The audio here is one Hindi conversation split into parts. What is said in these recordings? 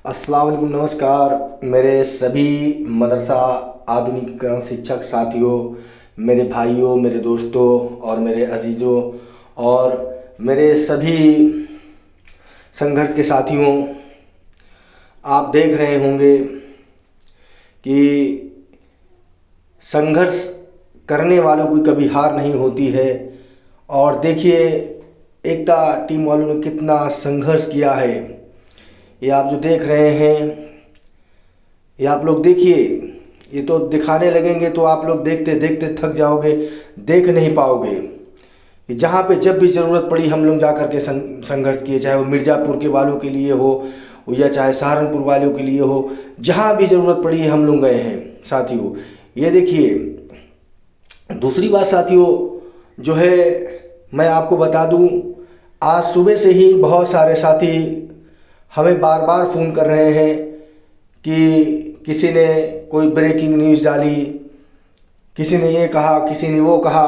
अस्सलाम वालेकुम, नमस्कार मेरे सभी मदरसा आधुनिकीकरण शिक्षक साथियों, मेरे भाइयों, मेरे दोस्तों और मेरे अजीज़ों और मेरे सभी संघर्ष के साथियों। आप देख रहे होंगे कि संघर्ष करने वालों की कभी हार नहीं होती है। और देखिए, एकता टीम वालों ने कितना संघर्ष किया है। ये आप जो देख रहे हैं, ये आप लोग देखिए। ये तो दिखाने लगेंगे तो आप लोग देखते देखते थक जाओगे, देख नहीं पाओगे। कि जहाँ पे जब भी ज़रूरत पड़ी हम लोग जा कर के संघर्ष किए, चाहे वो मिर्ज़ापुर के वालों के लिए हो या चाहे सहारनपुर वालों के लिए हो। जहाँ भी ज़रूरत पड़ी हम लोग गए हैं साथियों। ये देखिए, दूसरी बात साथियों जो है, मैं आपको बता दूं, आज सुबह से ही बहुत सारे साथी हमें बार बार फ़ोन कर रहे हैं कि किसी ने कोई ब्रेकिंग न्यूज़ डाली, किसी ने ये कहा, किसी ने वो कहा।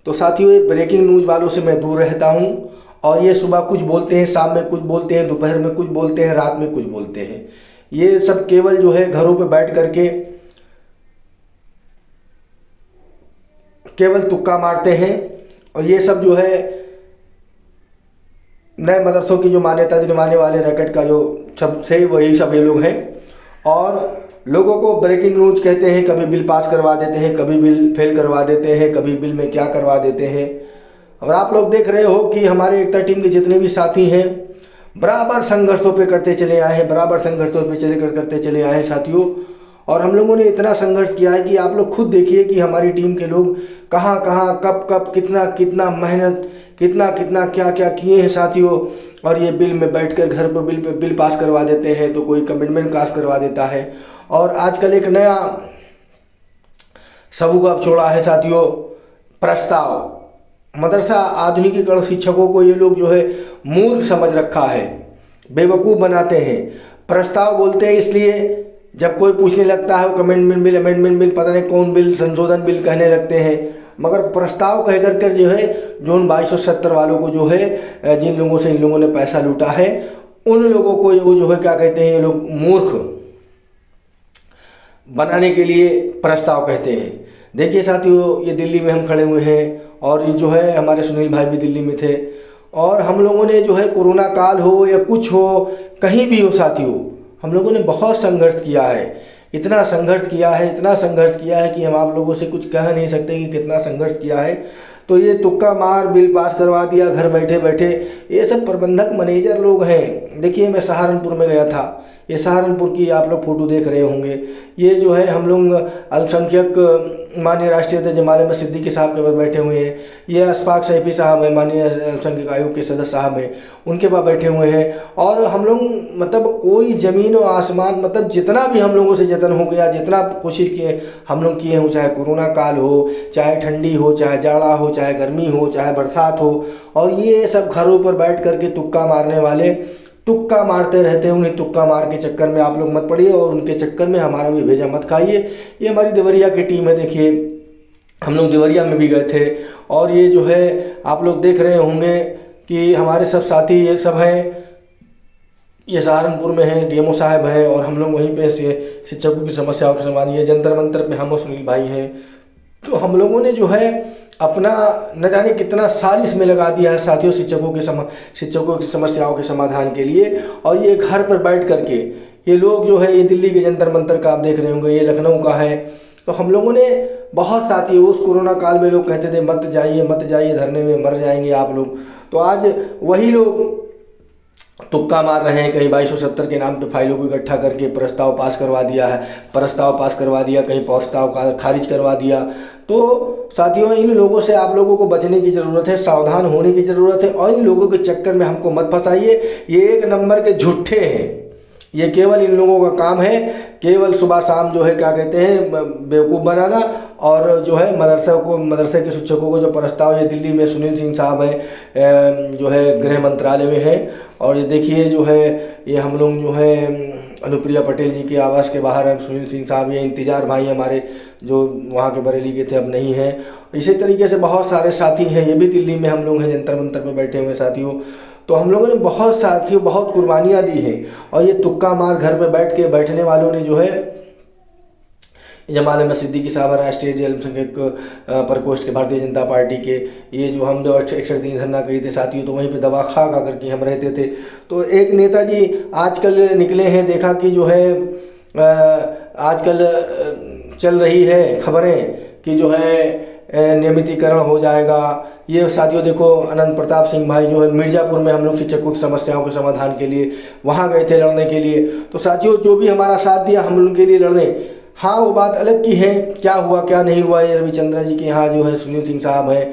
तो साथियों, ये ब्रेकिंग न्यूज़ वालों से मैं दूर रहता हूँ। और ये सुबह कुछ बोलते हैं, शाम में कुछ बोलते हैं, दोपहर में कुछ बोलते हैं, रात में कुछ बोलते हैं। ये सब केवल जो है घरों पे बैठ करके केवल तुक्का मारते हैं। और ये सब जो है नए मदरसों की जो मान्यता दिलवाने वाले रैकेट का जो सब से वही सब ये लोग हैं। और लोगों को ब्रेकिंग न्यूज कहते हैं, कभी बिल पास करवा देते हैं, कभी बिल फेल करवा देते हैं, कभी बिल में क्या करवा देते हैं। और आप लोग देख रहे हो कि हमारे एकता टीम के जितने भी साथी हैं बराबर संघर्षों पे करते चले आए हैं, बराबर संघर्षों पे करते चले आए हैं साथियों। और हम लोगों ने इतना संघर्ष किया है कि आप लोग खुद देखिए कि हमारी टीम के लोग कहाँ कहाँ कब कब कितना कितना मेहनत, कितना कितना क्या क्या किए हैं साथियों। और ये बिल में बैठकर घर पर बिल पास करवा देते हैं, तो कोई कमिटमेंट पास करवा देता है। और आजकल एक नया सबूब छोड़ा है साथियों, प्रस्ताव। मदरसा आधुनिकीकरण शिक्षकों को ये लोग जो है मूर्ख समझ रखा है, बेवकूफ़ बनाते हैं। प्रस्ताव बोलते हैं इसलिए जब कोई पूछने लगता है वो अमेंडमेंट बिल पता नहीं कौन बिल, संशोधन बिल कहने लगते हैं। मगर प्रस्ताव कह कर जो है, जो उन 2270 वालों को जो है, जिन लोगों से इन लोगों ने पैसा लूटा है, उन लोगों को वो जो है क्या कहते हैं, ये लोग मूर्ख बनाने के लिए प्रस्ताव कहते हैं। देखिए साथियों, ये दिल्ली में हम खड़े हुए हैं और ये जो है हमारे सुनील भाई भी दिल्ली में थे। और हम लोगों ने जो है कोरोना काल हो या कुछ हो, कहीं भी हो साथियों, हम लोगों ने बहुत संघर्ष किया है। इतना संघर्ष किया है, इतना संघर्ष किया है कि हम आप लोगों से कुछ कह नहीं सकते कि कितना संघर्ष किया है। तो ये तुक्का मार बिल पास करवा दिया घर बैठे बैठे, ये सब प्रबंधक मैनेजर लोग हैं। देखिए, मैं सहारनपुर में गया था, ये सहारनपुर की आप लोग फोटो देख रहे होंगे। ये जो है हम लोग अल्पसंख्यक माननीय राष्ट्रीय अध्यक्ष जमाल अहमद सिद्दीकी साहब के पास बैठे हुए हैं। ये अशफाक सैफी साहब हैं, माननीय अल्पसंख्यक आयोग के सदस्य साहब हैं, उनके पास बैठे हुए हैं। और हम लोग मतलब कोई ज़मीन और आसमान, मतलब जितना भी हम लोगों से जतन हो गया, जितना कोशिश किए हम लोग किए हो, चाहे कोरोना काल हो, चाहे ठंडी हो, चाहे जाड़ा हो, चाहे गर्मी हो, चाहे बरसात हो। और ये सब घरों पर बैठ करके तुक्का मारने वाले तुक्का मारते रहते हैं। उन्हें तुक्का मार के चक्कर में आप लोग मत पड़िए और उनके चक्कर में हमारा भी भेजा मत खाइए। ये हमारी देवरिया की टीम है। देखिए, हम लोग देवरिया में भी गए थे। और ये जो है आप लोग देख रहे होंगे कि हमारे सब साथी ये सब हैं, ये सहारनपुर में हैं, डीएमओ साहब हैं, और हम लोग वहीं पे से शिक्षकों की समस्याओं के समाधान, ये जंतर मंतर पे हम और सुनील भाई हैं। तो हम लोगों ने जो है अपना न जाने कितना साल इसमें लगा दिया है साथियों, शिक्षकों की समस्याओं के समाधान के लिए। और ये घर पर बैठ करके ये लोग जो है, ये दिल्ली के जंतर मंतर का आप देख रहे होंगे, ये लखनऊ का है। तो हम लोगों ने बहुत साथी, उस कोरोना काल में लोग कहते थे मत जाइए धरने में, मर जाएंगे आप लोग। तो आज वही लोग तुक्का मार रहे हैं। कहीं 2270 के नाम पे फाइलों को इकट्ठा करके प्रस्ताव पास करवा दिया है, कहीं प्रस्ताव खारिज करवा दिया। तो साथियों, इन लोगों से आप लोगों को बचने की ज़रूरत है, सावधान होने की ज़रूरत है। और इन लोगों के चक्कर में हमको मत फंसाइए। ये एक नंबर के झूठे हैं। ये केवल इन लोगों का काम है, केवल सुबह शाम जो है क्या कहते हैं, बेवकूफ़ बनाना। और जो है मदरसे के शिक्षकों को जो प्रस्ताव, ये दिल्ली में सुनील सिंह साहब हैं, जो है गृह मंत्रालय में हैं। और ये देखिए जो है, ये हम लोग जो है अनुप्रिया पटेल जी के आवास के बाहर हैं सुनील सिंह साहब। ये इंतजार भाई हमारे जो वहाँ के बरेली के थे, अब नहीं हैं। इसी तरीके से बहुत सारे साथी हैं, ये भी दिल्ली में हम लोग हैं, जंतर मंतर पे बैठे हुए साथियों। तो हम लोगों ने बहुत साथियों बहुत कुर्बानियाँ दी हैं। और ये तुक्का मार घर पे बैठने वालों ने जो है, जमाल अहमद सिद्दीकी साहब राष्ट्रीय अल्पसंख्यक प्रकोष्ठ के भारतीय जनता पार्टी के, ये जो हम 61 दिन धरना करे थे साथियों, तो वहीं पे दवा खा करके हम रहते थे। तो एक नेताजी आजकल निकले हैं, देखा कि जो है आजकल चल रही है खबरें कि जो है नियमितीकरण हो जाएगा। ये साथियों देखो, अनंत प्रताप सिंह भाई जो है मिर्ज़ापुर में हम लोग शिक्षकों की समस्याओं के समाधान के लिए वहाँ गए थे लड़ने के लिए। तो साथियों जो भी हमारा साथ दिया हम उनके लिए लड़ने। हाँ, वो बात अलग की है, क्या हुआ क्या नहीं हुआ, ये रविचंद्र जी के यहाँ जो है सुनील सिंह साहब हैं।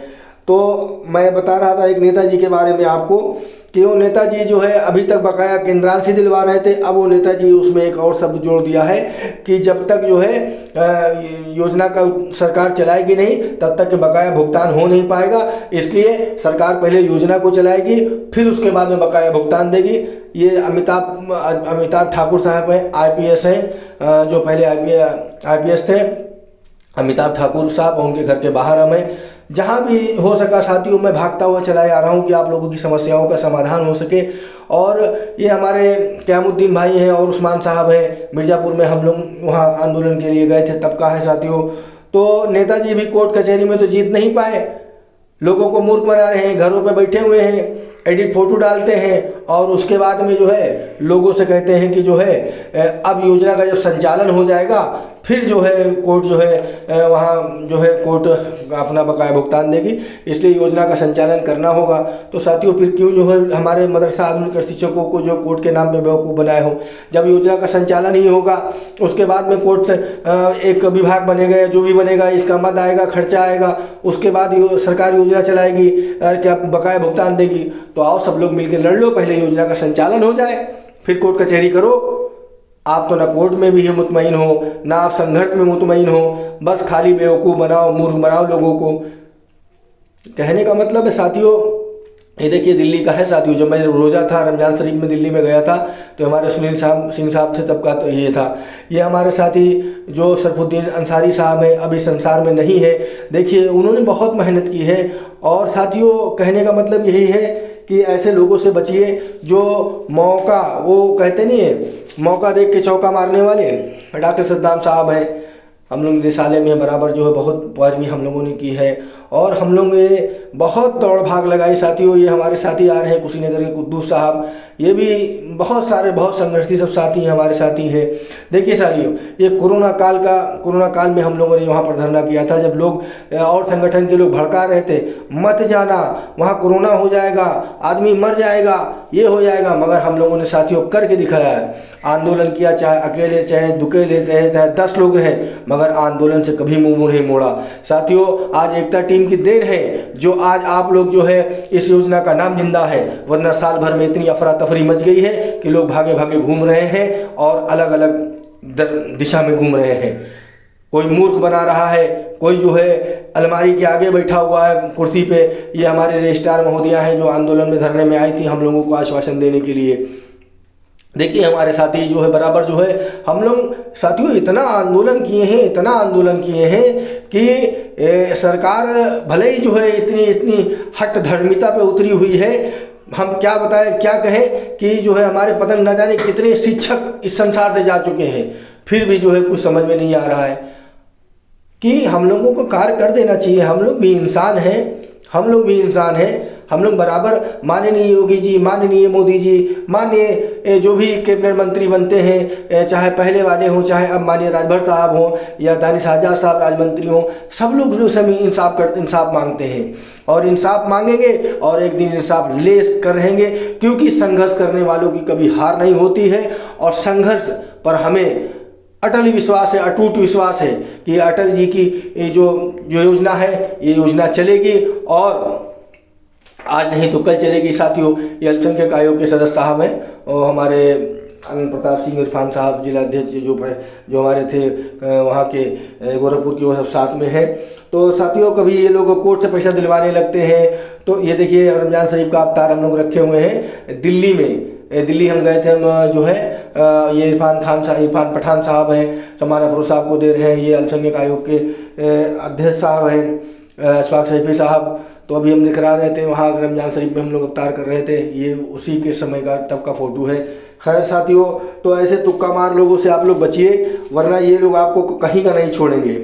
तो मैं बता रहा था एक नेताजी के बारे में आपको कि वो नेताजी जो है अभी तक बकाया केंद्रांश ही दिलवा रहे थे। अब वो नेताजी उसमें एक और शब्द जोड़ दिया है कि जब तक जो है योजना का सरकार चलाएगी नहीं तब तक के बकाया भुगतान हो नहीं पाएगा। इसलिए सरकार पहले योजना को चलाएगी, फिर उसके बाद में बकाया भुगतान देगी। ये अमिताभ ठाकुर साहब हैं, IPS हैं, जो पहले IPS थे, अमिताभ ठाकुर साहब, उनके घर के बाहर हम हैं। जहाँ भी हो सका साथियों मैं भागता हुआ चला आ रहा हूँ कि आप लोगों की समस्याओं का समाधान हो सके। और ये हमारे क़यामुद्दीन भाई हैं और उस्मान साहब हैं, मिर्ज़ापुर में हम लोग वहाँ आंदोलन के लिए गए थे तब का है साथियों। तो नेताजी भी कोर्ट कचहरी में तो जीत नहीं पाए, लोगों को मूर्ख बना रहे हैं, घरों पे बैठे हुए हैं, एडिट फ़ोटो डालते हैं और उसके बाद में जो है लोगों से कहते हैं कि जो है अब योजना का जब संचालन हो जाएगा फिर जो है कोर्ट जो है वहाँ जो है कोर्ट अपना बकाया भुगतान देगी, इसलिए योजना का संचालन करना होगा। तो साथियों फिर क्यों जो है हमारे मदरसा आधुनिक शिक्षकों को जो कोर्ट के नाम पे बेवकूफ़ बनाए हो। जब योजना का संचालन ही होगा उसके बाद में कोर्ट से एक विभाग बनेगा या जो भी बनेगा, इसका मद आएगा, खर्चा आएगा, उसके बाद सरकार योजना चलाएगी, क्या बकाया भुगतान देगी। तो आओ सब लोग मिलकर लड़ लो, पहले योजना का संचालन हो जाए फिर कोर्ट कचहरी करो। आप तो ना कोर्ट में भी मुतमईन हो, ना आप संघर्ष में मुतमईन हो, बस खाली बेवकूफ़ बनाओ, मूर्ख बनाओ लोगों को। कहने का मतलब है साथियों, ये देखिए दिल्ली का है साथियों, जब मैं रोज़ा था रमज़ान शरीफ में दिल्ली में गया था तो हमारे सुनील सिंह साहब थे तब का, तो ये था। ये हमारे साथी जो सरफुद्दीन अंसारी साहब हैं अभी संसार में नहीं है। देखिए उन्होंने बहुत मेहनत की है। और साथियों कहने का मतलब यही है कि ऐसे लोगों से बचिए जो मौका, वो कहते नहीं है मौका देख के चौका मारने वाले। डॉक्टर सद्दाम साहब हैं, हम लोग निदेशालय में बराबर जो है बहुत पैरवी हम लोगों ने की है और हम लोग ने बहुत दौड़ भाग लगाई साथियों। ये हमारे साथी आ रहे हैं कुशीनगर के कुद्दूस साहब, ये भी बहुत सारे बहुत संघर्षी सब साथी हैं, हमारे साथी हैं। देखिए साथियों, ये कोरोना काल में हम लोगों ने वहाँ पर धरना किया था, जब लोग और संगठन के लोग भड़का रहे थे मत जाना, वहाँ कोरोना हो जाएगा, आदमी मर जाएगा, ये हो जाएगा, मगर हम लोगों ने साथियों करके दिखाया है। आंदोलन किया, चाहे अकेले चाहे दुकेले चाहे 10 लोग रहे, मगर आंदोलन से कभी मुंह नहीं मोड़ा। साथियों आज एकता टीम की देन है जो आज आप लोग जो है इस योजना का नाम जिंदा है, वरना साल भर में इतनी अफरा तफरी मच गई है कि लोग भागे भागे घूम रहे हैं और अलग अलग दिशा में घूम रहे हैं। कोई मूर्ख बना रहा है, कोई जो है अलमारी के आगे बैठा हुआ है कुर्सी पे। ये हमारे रजिस्ट्रार महोदया हैं जो आंदोलन में धरने में आई थी हम लोगों को आश्वासन देने के लिए। देखिए हमारे साथी जो है बराबर जो है हम लोग साथियों इतना आंदोलन किए हैं कि सरकार भले ही जो है इतनी हट धर्मिता पे उतरी हुई है, हम क्या बताएं क्या कहें कि जो है हमारे पता न जाने कितने शिक्षक इस संसार से जा चुके हैं, फिर भी जो है कुछ समझ में नहीं आ रहा है कि हम लोगों को कार्य कर देना चाहिए। हम लोग भी इंसान हैं, हम लोग बराबर माननीय योगी जी, माननीय मोदी जी, माननीय जो भी कैबिनेट मंत्री बनते हैं, चाहे पहले वाले हों चाहे अब माननीय राजभर साहब हों या दानिश आजाद साहब राज मंत्री हों, सब लोग जो सभी इंसाफ मांगते हैं और इंसाफ मांगेंगे और एक दिन इंसाफ ले कर रहेंगे, क्योंकि संघर्ष करने वालों की कभी हार नहीं होती है। और संघर्ष पर हमें अटल विश्वास है, अटूट विश्वास है कि अटल जी की ये जो योजना है ये योजना चलेगी और आज नहीं तो कल चलेगी। साथियों ये अल्पसंख्यक आयोग के सदस्य साहब हैं और हमारे अनंत प्रताप सिंह इरफान साहब जिला अध्यक्ष जो हमारे थे वहाँ के गोरखपुर के, वो सब साथ में हैं। तो साथियों कभी ये लोग कोर्ट से पैसा दिलवाने लगते हैं। तो ये देखिए रमज़ान शरीफ का अवतार हम लोग रखे हुए हैं दिल्ली में। दिल्ली हम गए थे, हम जो है ये इरफान पठान साहब हैं, समाना फरोज साहब को दे रहे हैं, ये अल्पसंख्यक आयोग के अध्यक्ष साहब हैं, अशफाक सैफी साहब। तो अभी हम दिखा रहे थे वहाँ रमजान शरीफ में हम लोग अफ्तार कर रहे थे, ये उसी के समय का तब का फ़ोटो है। खैर साथियों, तो ऐसे तुक्का मार लोगों से आप लोग बचिए, वरना ये लोग आपको कहीं का नहीं छोड़ेंगे।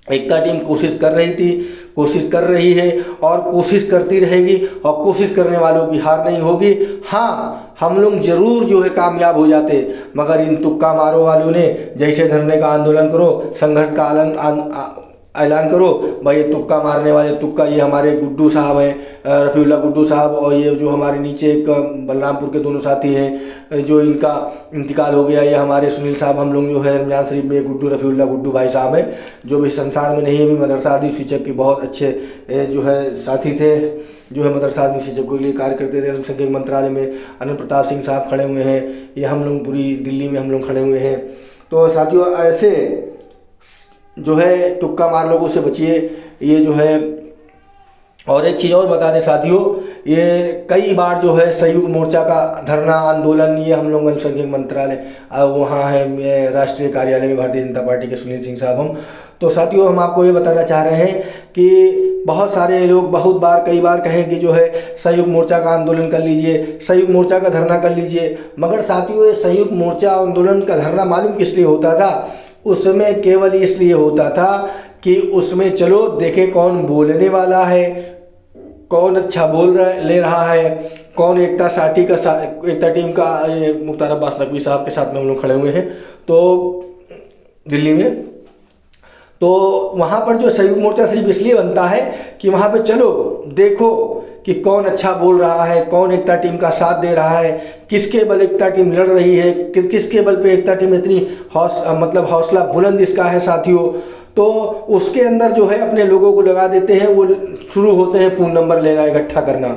एकता टीम कोशिश कर रही थी, कोशिश कर रही है और कोशिश करती रहेगी, और कोशिश करने वालों की हार नहीं होगी। हाँ, हम लोग ज़रूर जो है कामयाब हो जाते, मगर इन तुक्का मारो वालों ने जैसे धरने का आंदोलन करो, संघर्ष का ऐलान करो, भाई ये तुक्का मारने वाले तुक्का, ये हमारे गुड्डू साहब हैं, रफ़ीउल्ला गुड्डू साहब, और ये जो हमारे नीचे एक बलरामपुर के दोनों साथी हैं जो इनका इंतकाल हो गया, ये हमारे सुनील साहब, हम लोग जो है रमजान शरीफ में गुड्डू रफ़ीउल्ला गुड्डू भाई साहब हैं, जो भी संसार में नहीं है, भी मदरसा आदि शिक्षक के बहुत अच्छे जो है साथी थे, जो है मदरसा आदमी शिक्षकों के लिए कार्य करते थे। अल्पसंख्यक मंत्रालय में अनंत प्रताप सिंह साहब खड़े हुए हैं, ये हम लोग पूरी दिल्ली में हम लोग खड़े हुए हैं। तो साथियों, ऐसे जो है तुक्का मार लोगों से बचिए, ये जो है। और एक चीज़ और बता दें साथियों, ये कई बार जो है संयुक्त मोर्चा का धरना आंदोलन, ये हम लोग अल्पसंख्यक मंत्रालय वहाँ है राष्ट्रीय कार्यालय में भारतीय जनता पार्टी के सुनील सिंह साहब हम। तो साथियों, हम आपको ये बताना चाह रहे हैं कि बहुत सारे लोग बहुत बार कई बार कहें कि जो है संयुक्त मोर्चा का आंदोलन कर लीजिए, संयुक्त मोर्चा का धरना कर लीजिए, मगर साथियों ये संयुक्त मोर्चा आंदोलन का धरना मालूम किस लिए होता था? उसमें केवल इसलिए होता था कि उसमें चलो देखे कौन बोलने वाला है, कौन अच्छा ले रहा है, कौन एकता टीम का मुख्तार अब्बास नकवी साहब के साथ में हम लोग खड़े हुए हैं तो दिल्ली में। तो वहाँ पर जो संयुक्त मोर्चा सिर्फ इसलिए बनता है कि वहाँ पे चलो देखो कि कौन अच्छा बोल रहा है, कौन एकता टीम का साथ दे रहा है, किसके बल एकता टीम लड़ रही है, किसके बल पे एकता टीम इतनी हौसला बुलंद इसका है साथियों। तो उसके अंदर जो है अपने लोगों को लगा देते हैं, वो शुरू होते हैं फ़ोन नंबर लेना, इकट्ठा करना।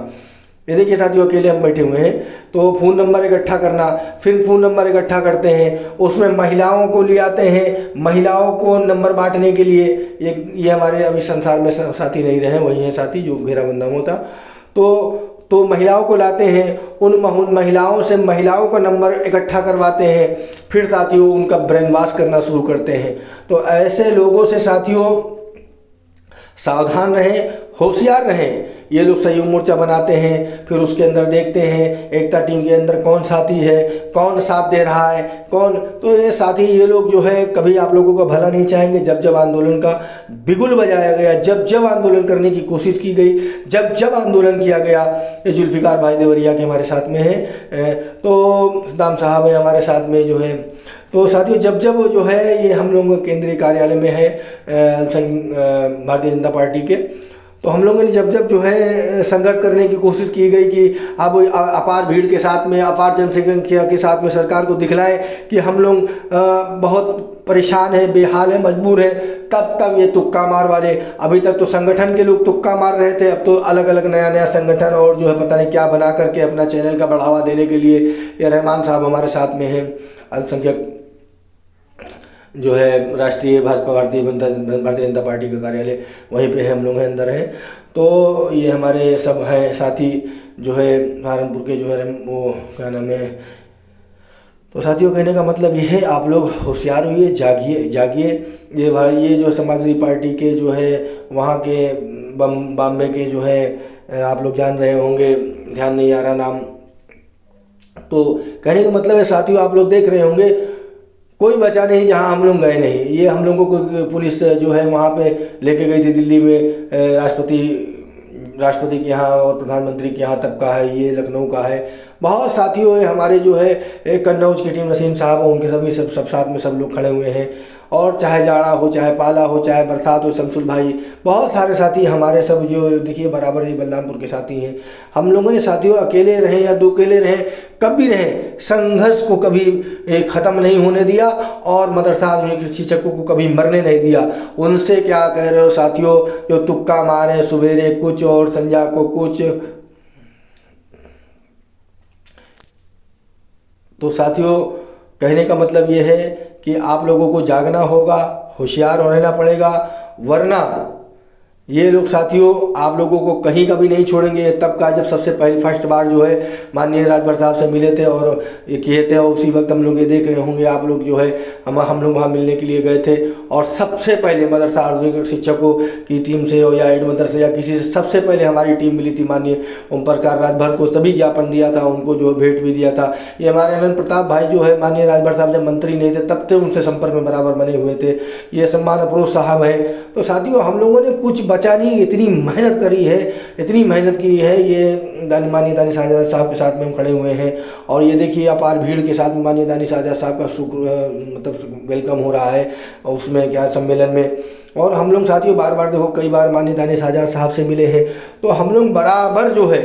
ये देखिए साथियों, अकेले हम बैठे हुए हैं तो फ़ोन नंबर इकट्ठा करना, फिर फ़ोन नंबर इकट्ठा करते हैं, उसमें महिलाओं को ले आते हैं, महिलाओं को नंबर बांटने के लिए। ये हमारे अभी संसार में साथी नहीं रहे, वही हैं साथी जो घेराबंदा में था। तो महिलाओं को लाते हैं, उन महिलाओं से महिलाओं का नंबर इकट्ठा करवाते हैं, फिर साथियों उनका ब्रेन वॉश करना शुरू करते हैं। तो ऐसे लोगों से साथियों सावधान रहें, होशियार रहें। ये लोग संयुक्त मोर्चा बनाते हैं, फिर उसके अंदर देखते हैं एकता टीम के अंदर कौन साथी है, कौन साथ दे रहा है, कौन। तो ये साथी ये लोग जो है कभी आप लोगों का भला नहीं चाहेंगे। जब जब आंदोलन का बिगुल बजाया गया, जब जब आंदोलन करने की कोशिश की गई, जब जब आंदोलन किया गया, ये जुल्फिकार भाई देवरिया के हमारे साथ में हैं, तो सद्दाम साहब हैं हमारे साथ में जो है। तो साथियों जब जब जो है ये हम लोग केंद्रीय कार्यालय में है भारतीय जनता पार्टी के, तो हम लोगों ने जब जब जो है संघर्ष करने की कोशिश की गई कि अब अपार भीड़ के साथ में, अपार जनसंख्या के साथ में सरकार को दिखलाएं कि हम लोग बहुत परेशान हैं, बेहाल हैं, मजबूर हैं, तब ये तुक्का मार वाले, अभी तक तो संगठन के लोग तुक्का मार रहे थे, अब तो अलग अलग नया संगठन और जो है पता नहीं क्या बना करके अपना चैनल का बढ़ावा देने के लिए। ये रहमान साहब हमारे साथ में हैं, अल्पसंख्यक जो है राष्ट्रीय भारतीय जनता पार्टी का कार्यालय वहीं पे है, हम लोग हैं अंदर हैं। तो ये हमारे सब हैं साथी जो है सहारनपुर के जो है वो क्या नाम है। तो साथियों कहने का मतलब ये है आप लोग होशियार होइए, जागिए। ये भाई ये जो समाजवादी पार्टी के जो है वहाँ के बॉम्बे के जो है आप लोग जान रहे होंगे, ध्यान नहीं आ रहा नाम। तो कहने का मतलब है साथियों आप लोग देख रहे होंगे कोई बचा नहीं जहां हम लोग गए नहीं। ये हम लोगों को पुलिस जो है वहाँ पे लेके गई थी दिल्ली में, राष्ट्रपति के यहाँ और प्रधानमंत्री के यहाँ तक का है, ये लखनऊ का है। बहुत साथियों है हमारे जो है कन्नौज की टीम, नसीम साहब उनके सभी सब साथ में सब लोग खड़े हुए हैं। और चाहे जाड़ा हो, चाहे पाला हो, चाहे बरसात हो, शमसुल भाई, बहुत सारे साथी हमारे सब जो देखिए बराबर ये बलरामपुर के साथी हैं। हम लोगों ने साथियों अकेले रहें या दो अकेले रहें, कभी रहें, संघर्ष को कभी ख़त्म नहीं होने दिया और मदरसा शिक्षकों को कभी मरने नहीं दिया। उनसे क्या कह रहे हो साथियों, जो तुक्का मारे सवेरे कुछ और संजा को कुछ। तो साथियों कहने का मतलब ये है कि आप लोगों को जागना होगा, होशियार रहना पड़ेगा, वरना ये लोग साथियों आप लोगों को कहीं का भी नहीं छोड़ेंगे। तब का जब सबसे पहले फर्स्ट बार जो है माननीय राजभर साहब से मिले थे और ये किए थे, और उसी वक्त हम लोग ये देख रहे होंगे आप लोग जो है हम लोग वहाँ मिलने के लिए गए थे। और सबसे पहले मदरसा आधुनिक शिक्षकों की टीम से या एड मदरसे या किसी से सबसे पहले हमारी टीम मिली थी माननीय ओम प्रकाश राजभर को, तभी ज्ञापन दिया था, उनको जो भेंट भी दिया था। ये हमारे अनंत प्रताप भाई जो है माननीय राजभर साहब जब मंत्री नहीं थे तब से उनसे संपर्क में बराबर बने हुए थे। ये सम्मान अफरोज साहब हैं। तो साथियों हम लोगों ने कुछ बचा नहीं, इतनी मेहनत करी है, इतनी मेहनत की है। ये माननीय दानिश आज़ाद साहब के साथ में हम खड़े हुए हैं और ये देखिए अपार भीड़ के साथ में माननीय दानिश आज़ाद साहब का मतलब वेलकम हो रहा है उसमें क्या सम्मेलन में। और हम लोग साथियों बार बार देखो कई बार माननीय दानिश आज़ाद साहब से मिले हैं। तो हम लोग बराबर जो है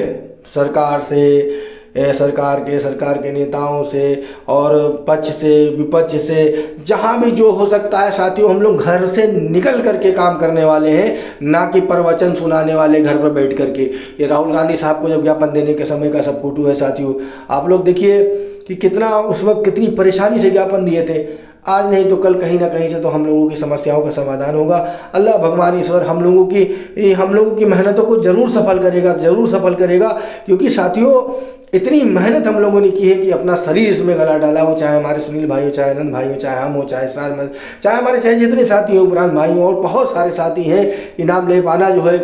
सरकार के नेताओं से और पक्ष से विपक्ष से जहाँ भी जो हो सकता है साथियों हम लोग घर से निकल करके काम करने वाले हैं, ना कि प्रवचन सुनाने वाले घर पर बैठ करके। ये राहुल गांधी साहब को जब ज्ञापन देने के समय का सब फोटो है साथियों, आप लोग देखिए कि कितना उस वक्त कितनी परेशानी से ज्ञापन दिए थे। आज नहीं तो कल कहीं ना कहीं से तो हम लोगों की समस्याओं का समाधान होगा। अल्लाह भगवान ईश्वर हम लोगों की मेहनतों को ज़रूर सफल करेगा, क्योंकि साथियों इतनी मेहनत हम लोगों ने की है कि अपना शरीर इसमें गला डाला हो, चाहे हमारे सुनील भाई हो, चाहे आनंद भाई हो, चाहे हम हो, चाहे हमारे चाहे जितने साथी हो, बुरहान भाई हो, और बहुत सारे साथी हैं। इनाम ले पाना जो है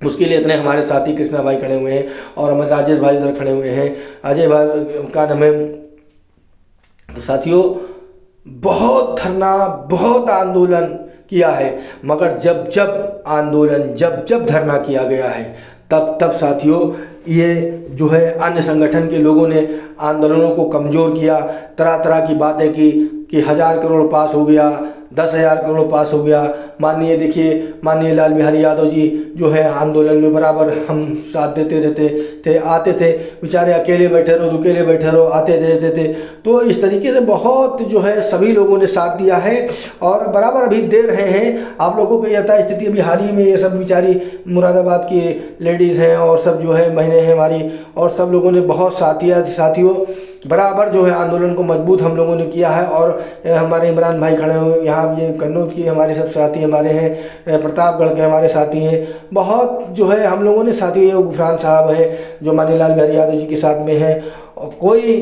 मुश्किल है। इतने हमारे साथी कृष्णा भाई खड़े हुए हैं और हमारे राजेश भाई उधर खड़े हुए हैं, अजय भाई का नाम है। तो साथियों बहुत धरना, बहुत आंदोलन किया है, मगर जब जब धरना किया गया है तब साथियों ये जो है अन्य संगठन के लोगों ने आंदोलनों को कमज़ोर किया। तरह तरह की बातें की कि 1000 करोड़ पास हो गया, 10,000 करोड़ पास हो गया। माननीय लाल बिहारी यादव जी जो है आंदोलन में बराबर हम साथ देते रहते थे, आते थे, बेचारे अकेले बैठे रहो आते रहते थे। तो इस तरीके से बहुत जो है सभी लोगों ने साथ दिया है और बराबर अभी दे रहे हैं। आप लोगों को यथा स्थिति अभी हाल ही में ये सब बेचारी मुरादाबाद की लेडीज़ हैं और सब जो है बहनें हैं हमारी, और सब लोगों ने बहुत साथ दिया। साथियों बराबर जो है आंदोलन को मजबूत हम लोगों ने किया है। और हमारे इमरान भाई खड़े हुए यहाँ, ये कन्नौज की हमारे सब साथी हमारे हैं, प्रतापगढ़ के हमारे साथी हैं। बहुत जो है हम लोगों ने साथी, गुफरान साहब हैं जो माननीय लाल बिहारी यादव जी के साथ में हैं। और कोई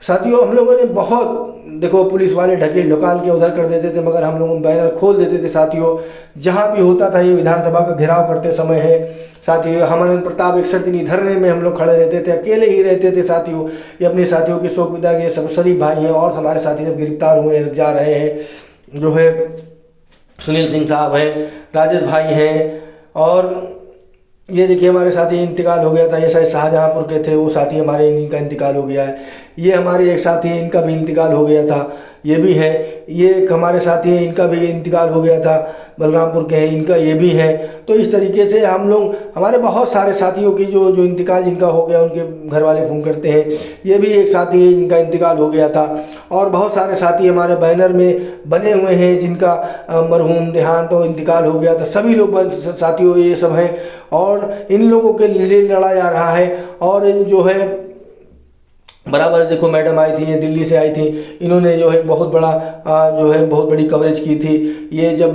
साथियों हम लोगों ने बहुत देखो पुलिस वाले ढकेल ढुकाल के उधर कर देते थे, मगर हम लोग बैनर खोल देते थे साथियों। जहाँ भी होता था ये विधानसभा का घेराव करते समय है साथियों, हम अनंत प्रताप 61 दिन धरने में हम लोग खड़े रहते थे, अकेले ही रहते थे साथियों। ये अपने साथियों के शोक विदा के सब शरीफ भाई हैं और हमारे साथी जब गिरफ्तार हुए जा रहे हैं जो है सुनील सिंह साहब हैं, राजेश भाई हैं, और ये देखिए हमारे साथी इंतकाल हो गया था, ये शायद शाहजहाँपुर के थे वो साथी हमारे, इनका इंतकाल हो गया है। ये हमारे एक साथी हैं, इनका भी इंतकाल हो गया था, ये भी है। ये एक हमारे साथी हैं, इनका भी इंतकाल हो गया था, बलरामपुर के हैं, इनका ये भी है। तो इस तरीके से हम लोग हमारे बहुत सारे साथियों की जो इंतकाल जिनका हो गया उनके घर वाले फ़ोन करते हैं। ये भी एक साथी है जिनका इंतकाल हो गया था, और बहुत सारे साथी हमारे बैनर में बने हुए हैं जिनका मरहूम देहांत और इंतकाल हो गया था। सभी लोग साथियों ये सब हैं और इन लोगों के लिए लड़ा जा रहा है। और जो है बराबर देखो मैडम आई थी, ये दिल्ली से आई थी, इन्होंने जो है बहुत बड़ी कवरेज की थी। ये जब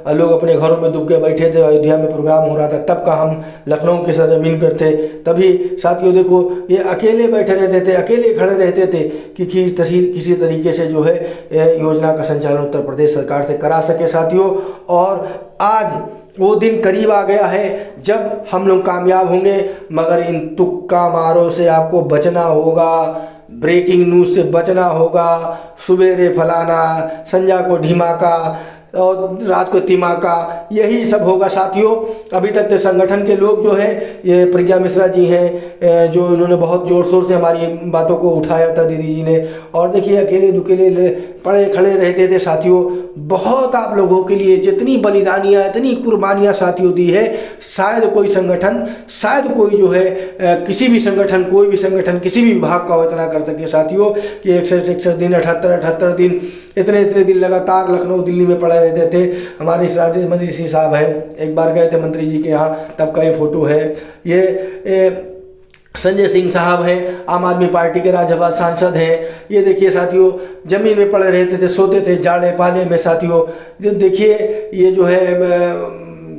लोग अपने घरों में दुबके बैठे थे, अयोध्या में प्रोग्राम हो रहा था, तब का हम लखनऊ के सरजमीन पर थे। तभी साथियों देखो ये अकेले बैठे रहते थे, अकेले खड़े रहते थे कि किसी तरीके से जो है योजना का संचालन उत्तर प्रदेश सरकार से करा सके साथियों। और आज वो दिन करीब आ गया है जब हम लोग कामयाब होंगे, मगर इन तुक्का मारों से आपको बचना होगा, ब्रेकिंग न्यूज़ से बचना होगा। सुबेरे फलाना, संजा को ढीमाका और रात को तिमाका, यही सब होगा साथियों। अभी तक तो संगठन के लोग जो है, ये प्रज्ञा मिश्रा जी हैं जो इन्होंने बहुत ज़ोर शोर से हमारी बातों को उठाया था दीदी जी ने। और देखिए अकेले दुकेले पड़े खड़े रहते थे साथियों। बहुत आप लोगों के लिए जितनी बलिदानियाँ, इतनी कुर्बानियाँ साथियों दी है, शायद कोई कोई जो है किसी भी संगठन, कोई भी संगठन किसी भी विभाग का इतना कर सके साथियों कि 61 दिन 78 दिन इतने दिन लगातार लखनऊ दिल्ली में पड़े रहते थे। हमारे मंत्री सिंह साहब हैं, एक बार गए थे मंत्री जी के यहाँ, तब का ये फ़ोटो है। ये संजय सिंह साहब हैं, आम आदमी पार्टी के राज्यसभा सांसद हैं। ये देखिए साथियों ज़मीन में पड़े रहते थे, सोते थे जाड़े पाले में साथियों। जो देखिए ये जो है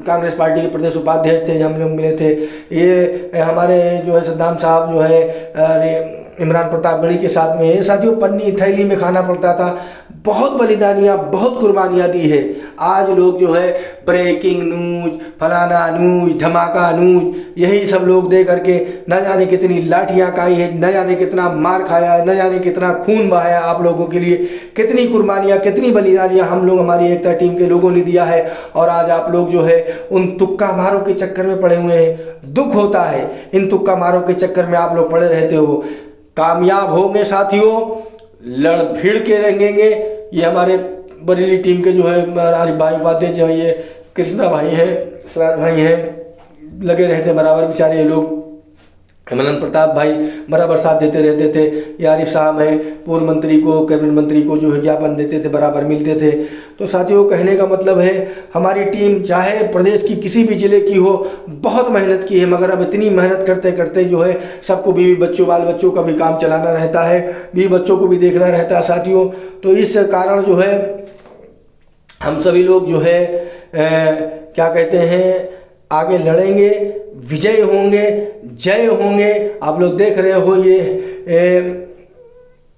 कांग्रेस पार्टी के प्रदेश उपाध्यक्ष थे, हम लोग मिले थे। ये हमारे जो है सद्दाम साहब जो है इमरान प्रतापगढ़ी के साथ में, ये साथियों पन्नी थैली में खाना पड़ता था। बहुत बलिदानियाँ, बहुत कुर्बानियाँ दी है। आज लोग जो है ब्रेकिंग न्यूज, फलाना न्यूज, धमाका न्यूज, यही सब लोग दे करके न जाने कितनी लाठियाँ खाई है, न जाने कितना मार खाया है, न जाने कितना खून बहाया आप लोगों के लिए, कितनी कुर्बानियाँ, कितनी बलिदानियाँ हम लोग, हमारी एकता टीम के लोगों ने दिया है। और आज आप लोग जो है उन तुक्का मारों के चक्कर में पड़े हुए हैं। दुख होता है, इन तुक्का मारों के चक्कर में आप लोग पड़े रहते हो। कामयाब होंगे साथियों, लड़ भिड़ के रहेंगे। ये हमारे बरेली टीम के जो है आरिफ भाई उपाध्याय जो है, ये कृष्णा भाई हैं, सिराज भाई हैं, लगे रहते बराबर बेचारे ये लोग। मनन प्रताप भाई बराबर साथ देते रहते थे। ये आरिफ साहब हैं, पूर्व मंत्री को, कैबिनेट मंत्री को जो है ज्ञापन देते थे, बराबर मिलते थे। तो साथियों कहने का मतलब है हमारी टीम चाहे प्रदेश की किसी भी ज़िले की हो, बहुत मेहनत की है, मगर अब इतनी मेहनत करते करते जो है सबको बीवी बच्चों, बाल बच्चों का भी काम चलाना रहता है, बीवी बच्चों को भी देखना रहता है साथियों। तो इस कारण जो है हम सभी लोग जो है क्या कहते हैं, आगे लड़ेंगे, विजय होंगे, जय होंगे। आप लोग देख रहे हो ये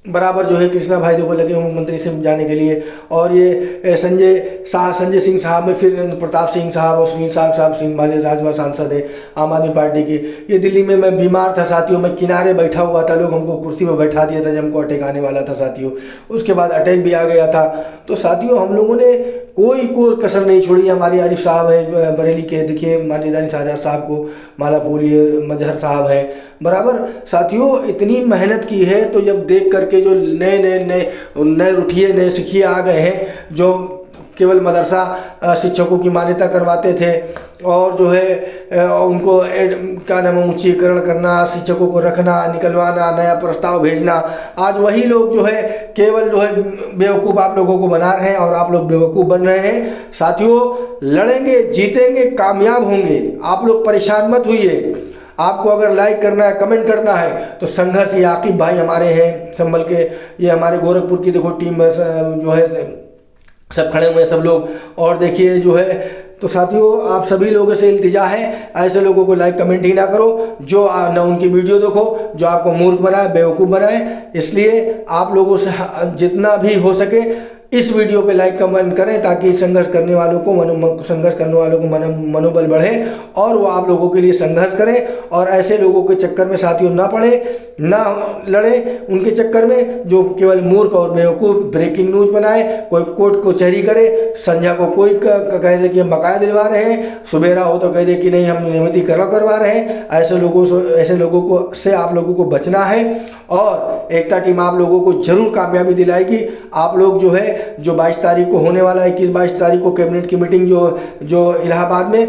बराबर जो है कृष्णा भाई देखो लगे हुए मुख्यमंत्री से जाने के लिए। और ये संजय सिंह साहब में फिर प्रताप सिंह साहब और सुनील साहब सिंह वाले राज्यसभा सांसद है आम आदमी पार्टी के। ये दिल्ली में मैं बीमार था साथियों, मैं किनारे बैठा हुआ था, लोग हमको कुर्सी पर बैठा दिया था जब हमको अटैक आने वाला था साथियों। उसके बाद अटैक भी आ गया था। तो साथियों हम लोगों ने कोई कसर नहीं छोड़ी। हमारे आरिफ साहब है बरेली के, देखिए माननीय शाहजहां साहब को माला फूल, ये मजहर साहब हैं बराबर। साथियों इतनी मेहनत की है, तो जब देख करके जो नए रुठिए नए सिखिए आ गए हैं, जो केवल मदरसा शिक्षकों की मान्यता करवाते थे और जो है उनको क्या नाम है उच्चीकरण करना, शिक्षकों को रखना, निकलवाना, नया प्रस्ताव भेजना, आज वही लोग जो है केवल जो है बेवकूफ़ आप लोगों को बना रहे हैं और आप लोग बेवकूफ़ बन रहे हैं। साथियों लड़ेंगे, जीतेंगे, कामयाब होंगे। आप लोग परेशान मत होइए। आपको अगर लाइक करना है, कमेंट करना है तो संघर्ष, ये आकिब भाई हमारे हैं संभल के, ये हमारे गोरखपुर की देखो टीम जो है सब खड़े हुए हैं सब लोग। और देखिए जो है तो साथियों आप सभी लोगों से इल्तिजा है, ऐसे लोगों को लाइक कमेंट ही ना करो जो ना उनकी वीडियो देखो, जो आपको मूर्ख बनाए, बेवकूफ़ बनाए। इसलिए आप लोगों से जितना भी हो सके इस वीडियो पे लाइक कमेंट करें, ताकि संघर्ष करने वालों को मनोबल बढ़े और वो आप लोगों के लिए संघर्ष करें। और ऐसे लोगों के चक्कर में साथियों ना पड़े, ना लड़े उनके चक्कर में जो केवल मूर्ख और बेवकूफ़ ब्रेकिंग न्यूज़ बनाए, कोई कोर्ट कचहरी करे, संध्या को कोई कह दे कि हम बकाया दिलवा रहे हैं, सुबेरा हो तो कह दे कि नहीं हम नियमितीकरण करवा रहे हैं। ऐसे लोगों को से आप लोगों को बचना है और एकता टीम आप लोगों को जरूर कामयाबी दिलाएगी। आप लोग जो है जो 22 तारीख को होने वाला है, 21-22 तारीख को कैबिनेट की मीटिंग जो इलाहाबाद में